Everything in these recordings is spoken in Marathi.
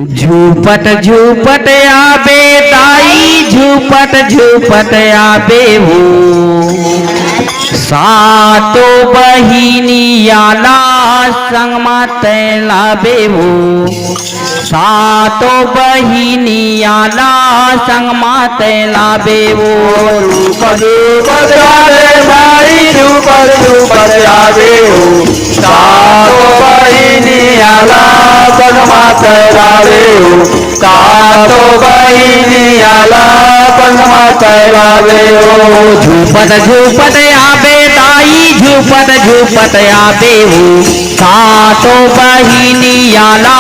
झूपट झूपट आबे ताई झूपट झूपट आबे हो सातो बहिनी आला संग माते लाबे हो सातो बहिनी आला संग माते लाबे हो झूपट झूपट आबे ताई झूपट झूपट आबे हो सातो बहिनी आला संग माते लाबे हो सातो बहिनी आला संग माते लाबे हो झूपट झूपट आबे ताई झूपट झूपट आबे हो सातो बहिनी आला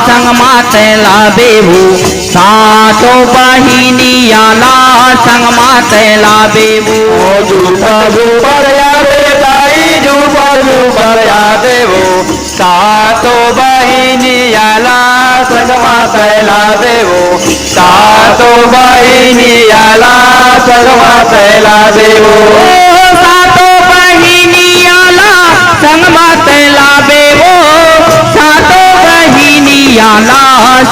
संग माते लाबे हो सातो बहिनी आला संग माते लाबे हो झूपट झूपट आबे ताई झूपट झूपट आबे हो सातो बहिनी आला संग माते लाबे हो सातो बहिनी आला संग माते लाबे हो सातो बहिनी आला संग माते लाबे हो सातो बहिनी आला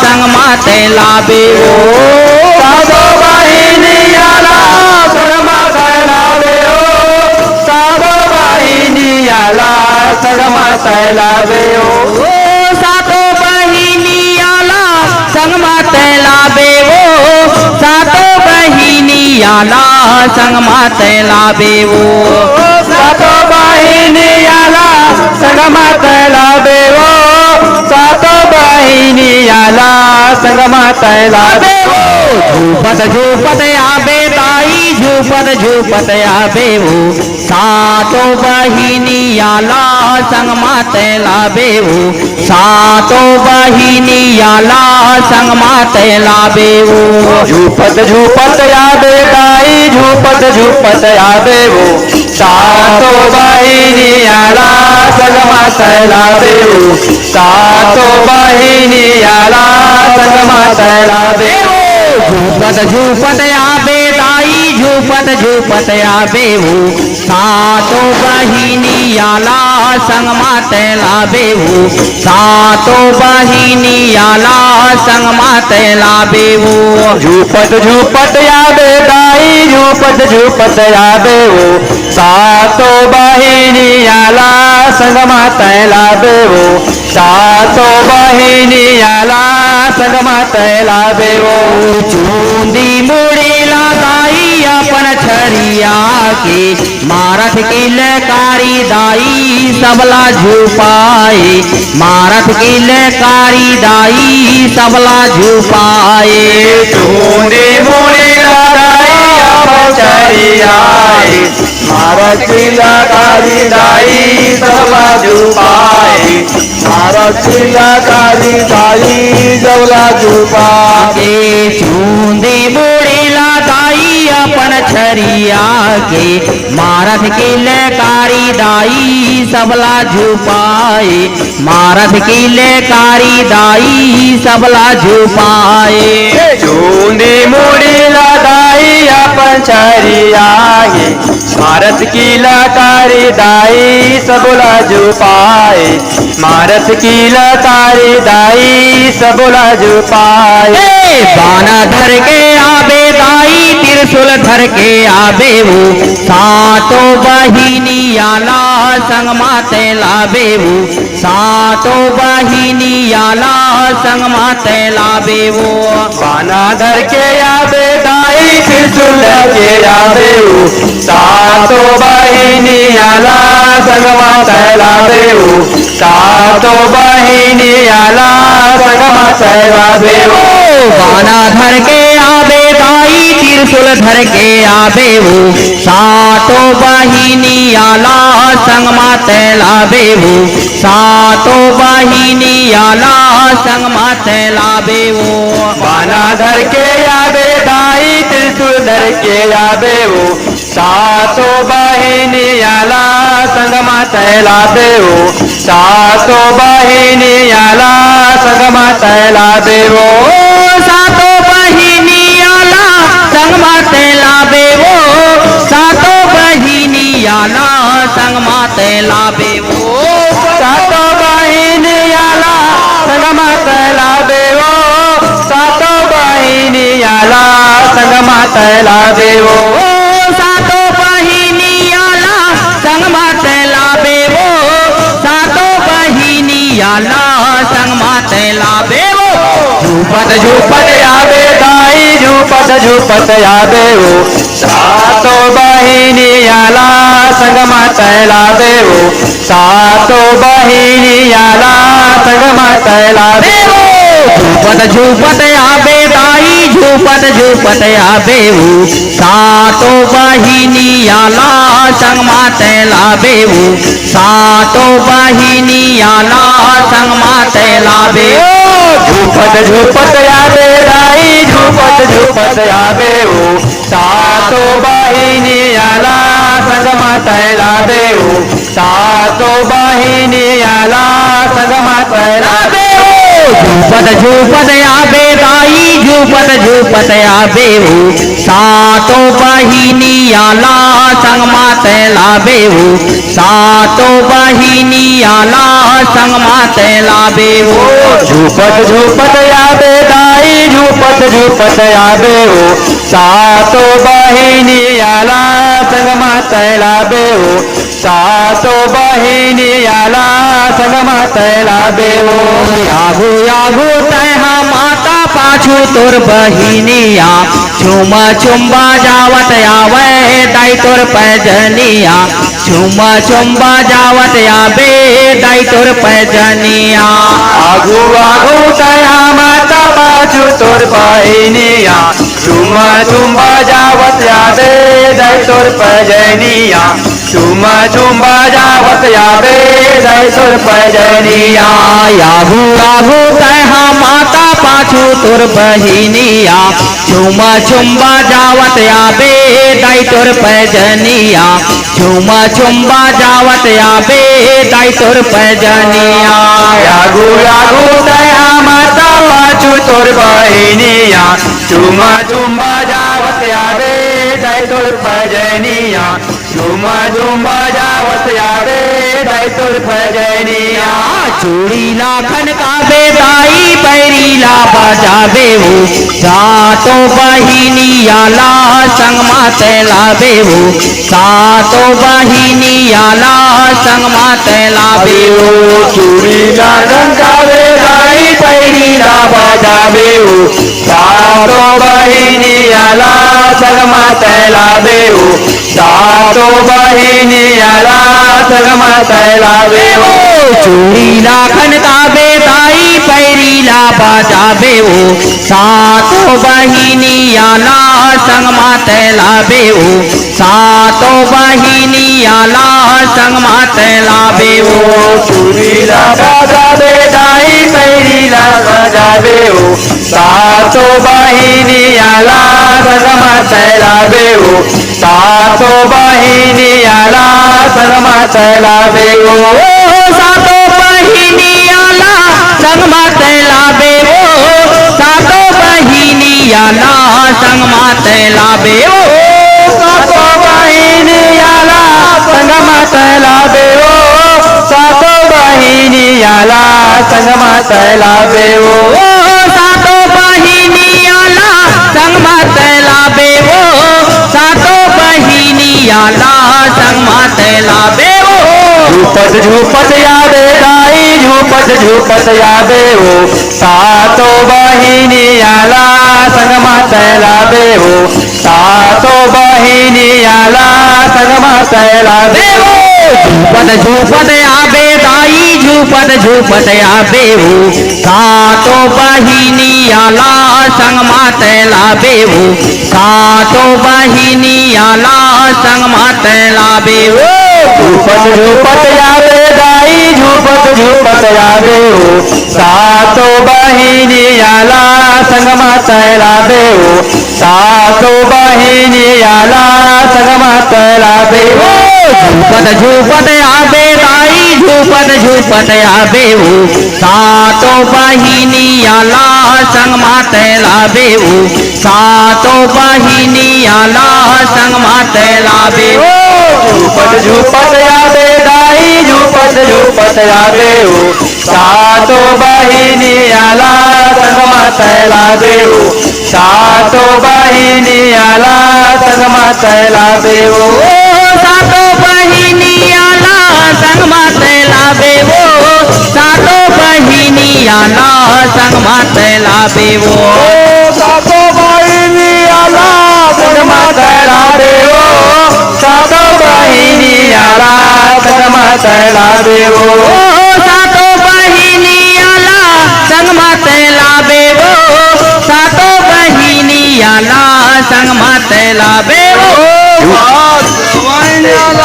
संग माते लाबे हो सातो बहिनी आला संग माते लाबे हो सातो बहिनी आला संग माते लाबे हो सातो बहिनी आला संग माते लाबे हो सातो बहिनी आला संग माते लाबे हो सातो बहिनी आला संग माते लाबे हो सातो बहिनी आला संग माते लाबे हो झूपट झूपट आबे ताई झूपट झूपट आबे हो सातो बहिनी आला संग माते लाबे हो सातो बहिनी आला संग माते लाबे हो झूपट झूपट आबे ताई झूपट झूपट आबे हो सातो बहिनी आला संग माते लाबे हो सातो बहिनी आला संग माते लाबे हो झूपट झूपट आबे ताई झूपट झूपट आबे हो सातो बहिनी आला संग माते लाबे हो सातो बहिनी आला संग माते लाबे हो झूपट झूपट आबे ताई झूपट झूपट आबे हो सातो बहिनी आला संग माते लाबे हो सातो बहिनी आला संग माते लाबे हो चूंदी मुड़ीला दाई अपन छरिया के मारत की लकारी दाई सबला झुपाए मारत की लकारी दाई सबला झुपाए चूंदी मुड़ीला दाई अपन छरिया मारत की लकारी दाई सबला झुपाए मारत की लकारी दाई सबला झुपाए चूंदी मुड़ीला दाई अपन छरिया के मारत की लकारी दाई सबला झुपाए मारत की लकारी दाई सबला झुपाए चूंदी मुड़ीला दाई अपन छरिया मारत की लकारी दाई सबला झुपाए मारत की लकारी दाई सबला झुपाए बाना धर के आबे दाई त्रिशूल धर के आबे हो सातो बहिनी आला संग माते लाबे हो सातो बहिनी आला संग माते लाबे हो बाना धर के आबे दाई त्रिशूल धर के आबे हो सातो बहिनी आला संग माते लाबे हो सातो बहिनी आला संग माते लाबे हो बाना धर के आबे दाई त्रिशूल धर के आबे हो सातो बहिनी आला संग माते लाबे हो सातो बहिनी आला संग माते लाबे हो बाना धर के आबे दाई त्रिशूल धर के आबे हो सातो बहिनी आला संग माते लाबे हो सातो बहिनी आला संग माते लाबे हो सातो बहिनी आला संग माते लाबे हो सातो बहिनी आला संग माते लाबे हो सातो बहिनी आला संग माते लाबे हो तैला देवो सातो बहिणी आला संगमात लाभेवो सातो बहिणी आला संगमात लाभेवो झूपत झूपत यावे दाई झूपत झूपत यावे हो सातो बहिणी आला संगमा तैला देवो सातो बहिणी आला संगमा तैला देवो झूपत झूपत आबे दाई झूपत झूपत आबेऊ सातो बहिणी आला संगमात लाभेऊ सातो बहिणी आला संगमात लाभेऊ झूपत झूपत यावे दाई झूपत झूपत यावे हो सातो बहिणी आला संगमा तैला देवो सातो बहिणी आला संगमा तैला देवो झूपत झूपत आबे दाई झूपत झूपत आबेऊ सातो बहिणी आला संगमात लाभेऊ सातो बहिणी आला संगमात लाभेऊ झूपत झूपत यावे दाई झूपत झूपत यावे हो सातो बहिणी आला संगमा तैला देवो सातो बहिणी आला संगमा तैला देवो यागो यागो तैहा माता पाछू तोर बहिनिया चुम चुम्बा जावत आवे दाई तोर पैजनिया चुम चुम्बा जावत आबे दाई तोर पैजनिया आगू आगू तया माता बाजू तोर बहिनिया तुम तुम बजावत यादे दय तोर पैजनिया तुम तुम बजावत यादे दय तोर पैजनिया यागो यागो तैहा माता पाछू तोर बहिनिया चुम चुम्बा जावत आबे दाई तोर पैजनिया चुम चुम्बा जावत आबे दाई तोर पैजनिया यागू यागू तया माता बाजू तोर बहिनिया तुम तुम बजावत यादे दय तोर पैजनिया तुम तुम बजावत यादे दय तोर पैजनिया चूड़ीला खनकाबे दाई पैरीला बजाबेऊ सातो बहिनी आला संगमात लाभेऊ सातो बहिनी आला संगमात लाभेऊ चूड़ीला रंगावे दाई पैरीला बजावेऊ सातो बहिनी आला संगमा तैला देऊ सातो बहिनी आला संगमा तैला देऊ चूड़ीला खनकाबे दाई पैरीला बजाबेऊ सातो बहिनी आला संगमात लाभेऊ सातो बहिनी आला संगमात लाभेऊ चूड़ीला बजावे दाई पैरीला बजावेऊ सातो बहिनी आला संगमा तैला देऊ सातो बहिनी आला संगमा तैला देऊ सातो बहिनी आला संगमात लाभेऊ सातो बहिनी आला संगमात लाभेऊ सातो बहिनी आला संगमा तैला देऊ सातो बहिनी आला संगमा तैला देऊ सातो बहिनी आला संगमात लाभेऊ सातो बहिनी आला संगमात लाभेऊ झूपत झूपत यादे दाई झूपत झूपत यादे हो सातो बहिनी आला संगमा तैला देऊ सातो बहिनी आला संगमा तैला देऊ झूपत झूपत आबे दाई झूपत झूपत आबेऊ सातो बहिनी आला संगमात लाभेऊ सातो बहिनी आला संगमात लाभेऊ झूपत झूपत यादे दाई झूपत झूपत यादे हो सातो बहिनी आला संगमा तैला देऊ सातो बहिनी आला संगमा तैला देऊ झूपत झूपत आबे दाई झूपत झूपत आबेऊ सातो बहिनी आला संगमात लाभेऊ सातो बहिनी आला संगमात लाभेऊ झूपत झूपत यादे दाई झूपत झूपत यादे हो सातो बहिनी आला संगमा तैला देऊ सातो बहिणी आला संगमात लाभेवो सातो बहिणी आला संगमात लाभेवो सातो बहिणी आला संगमात लाभेवो सातो बहिणी आला संगमात लाभेवो सातो बहिणी आला संगमात लाभेवो सातो बहिणी आला संगमात लाभेवो सातो बहिणी आला संगमात लाभेवो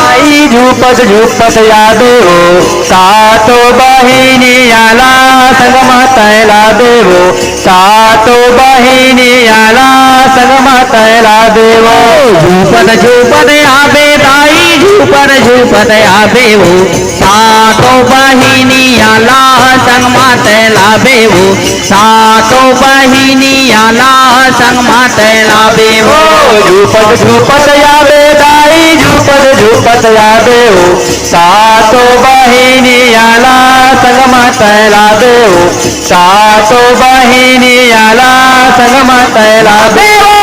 आई झुपत झुपत यादेवो सातो बहिणी आला संगमात लाभेवो सातो बहिणी आला संगमात लाभेवो झुपत झुपत आबे ताई झुपत झुपत आबेवो सातो बहिणी आला संगमात लाभेवो सातो बहिणी आला संगमात लाभेवो झुपत झुपत यावे दाई झुपत झुपत यावेवो सातो बहिणी आला संगमात लाभेवो सातो बहिणी आला संगमात लाभेवो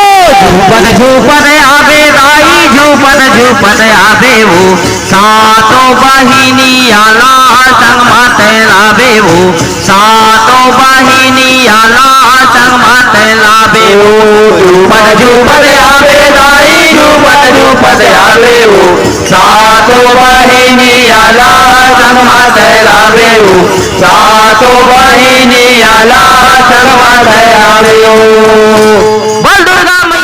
झुपत झुपत आबे ताई झुपत झुपत आबेवो सातो बहिणी आला संगमात लाभेवो सातो बहिणी आला संगमात लाभेवो झुपत झुपत यावे दाई झुपत झुपत यावेवो सातो बहिणी आला संगमात लाभेवो सातो बहिणी आला संगमात लाभेवो बोल दुर्गा मैया